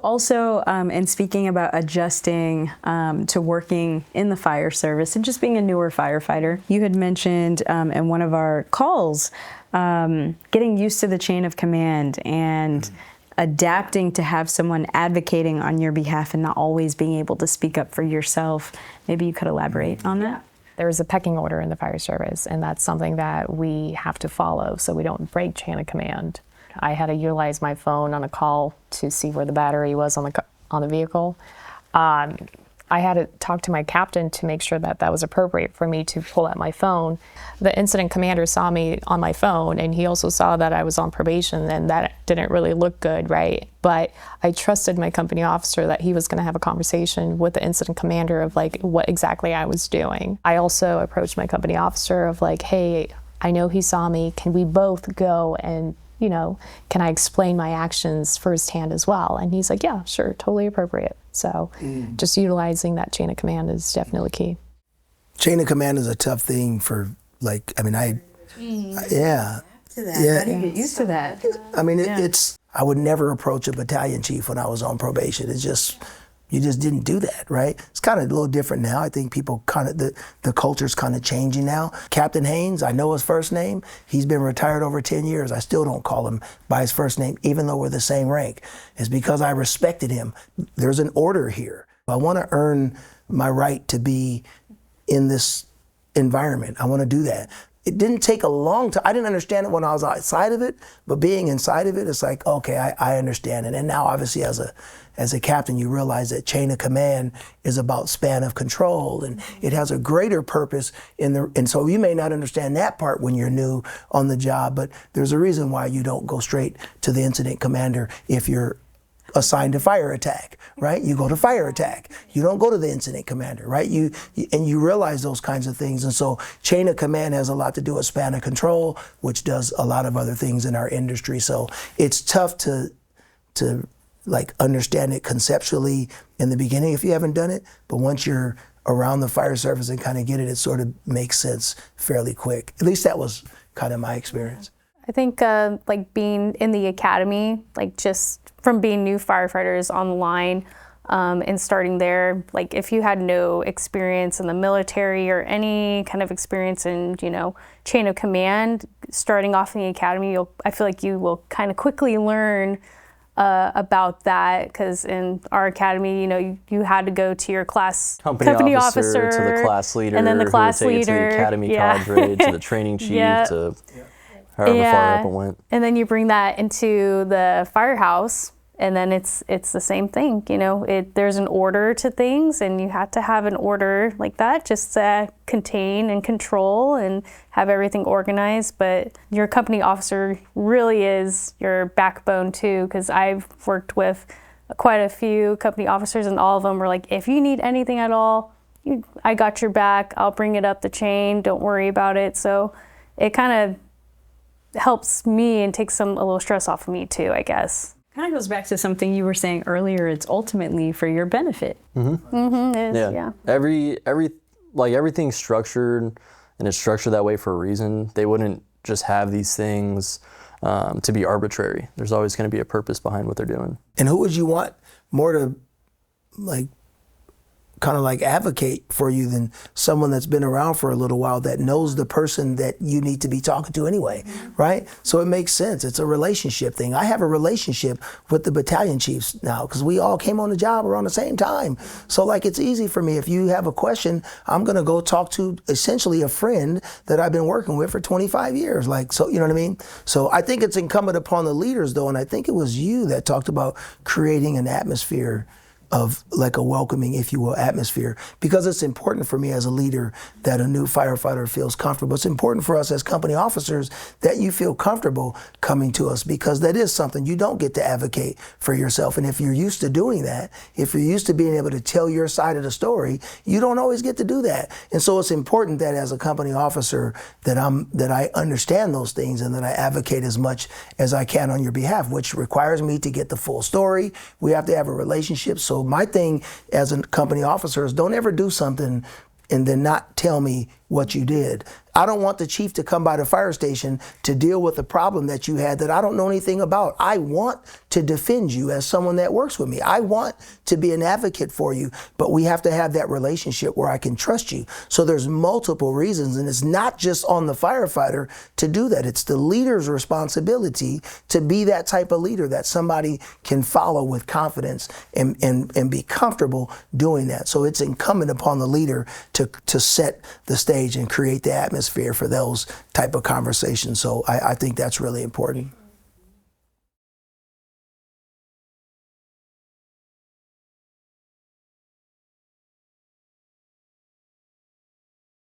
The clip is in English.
Also, in speaking about adjusting to working in the fire service and just being a newer firefighter, you had mentioned in one of our calls getting used to the chain of command and adapting to have someone advocating on your behalf and not always being able to speak up for yourself. Maybe you could elaborate on that? There's a pecking order in the fire service, and that's something that we have to follow so we don't break chain of command. I had to utilize my phone on a call to see where the battery was on the vehicle. I had to talk to my captain to make sure that that was appropriate for me to pull out my phone. The incident commander saw me on my phone, and he also saw that I was on probation, and that didn't really look good, right? But I trusted my company officer that he was going to have a conversation with the incident commander of like what exactly I was doing. I also approached my company officer of like, hey, I know he saw me. Can we both go and, you know, can I explain my actions firsthand as well? And he's like, yeah, sure, totally appropriate. So just utilizing that chain of command is definitely key. Chain of command is a tough thing for, like, I mean, yeah. To that. Yeah. How do you get used to that? I mean, it's, I would never approach a battalion chief when I was on probation. It's just, you just didn't do that, right? It's kind of a little different now. I think people kind of, the culture's kind of changing now. Captain Haynes, I know his first name. He's been retired over 10 years. I still don't call him by his first name, even though we're the same rank. It's because I respected him. There's an order here. I want to earn my right to be in this environment. I want to do that. It didn't take a long time. I didn't understand it when I was outside of it, but being inside of it, it's like, okay, I understand it. And now obviously as a captain, you realize that chain of command is about span of control, and it has a greater purpose and so you may not understand that part when you're new on the job, but there's a reason why you don't go straight to the incident commander if you're assigned to fire attack, right? You go to fire attack. You don't go to the incident commander, right? And you realize those kinds of things. And so chain of command has a lot to do with span of control, which does a lot of other things in our industry. So it's tough to like understand it conceptually in the beginning if you haven't done it, but once you're around the fire service and kind of get it, it sort of makes sense fairly quick. At least that was kind of my experience. I think like being in the academy, like just from being new firefighters on the line and starting there, like if you had no experience in the military or any kind of experience in, you know, chain of command, starting off in the academy, I feel like you will kind of quickly learn about that, because in our academy, you know, you had to go to your class company officer to the class leader, and then the class leader, to the academy cadre, to the training chief, to however far up it went. And then you bring that into the firehouse, and then it's the same thing. You know, there's an order to things, and you have to have an order like that just to contain and control and have everything organized. But your company officer really is your backbone too, because I've worked with quite a few company officers, and all of them were like, if you need anything at all, I got your back. I'll bring it up the chain. Don't worry about it. So it kind of helps me and takes a little stress off of me too, I guess. Kind of goes back to something you were saying earlier. It's ultimately for your benefit. It is, yeah. Everything's structured, and it's structured that way for a reason. They wouldn't just have these things to be arbitrary. There's always going to be a purpose behind what they're doing. And who would you want more to, like, kind of like advocate for you than someone that's been around for a little while that knows the person that you need to be talking to anyway, right? So it makes sense. It's a relationship thing. I have a relationship with the battalion chiefs now because we all came on the job around the same time. So like it's easy for me. If you have a question, I'm gonna go talk to essentially a friend that I've been working with for 25 years. Like, so, you know what I mean? So I think it's incumbent upon the leaders though, and I think it was you that talked about creating an atmosphere of like a welcoming, if you will, atmosphere, because it's important for me as a leader that a new firefighter feels comfortable. It's important for us as company officers that you feel comfortable coming to us, because that is something you don't get to advocate for yourself. And if you're used to doing that, if you're used to being able to tell your side of the story, you don't always get to do that. And so it's important that as a company officer that I understand those things and that I advocate as much as I can on your behalf, which requires me to get the full story. We have to have a relationship. So my thing as a company officer is don't ever do something and then not tell me what you did. I don't want the chief to come by the fire station to deal with a problem that you had that I don't know anything about. I want to defend you as someone that works with me. I want to be an advocate for you, but we have to have that relationship where I can trust you. So there's multiple reasons, and it's not just on the firefighter to do that. It's the leader's responsibility to be that type of leader that somebody can follow with confidence and be comfortable doing that. So it's incumbent upon the leader to set the stage and create the atmosphere for those type of conversations. So I think that's really important.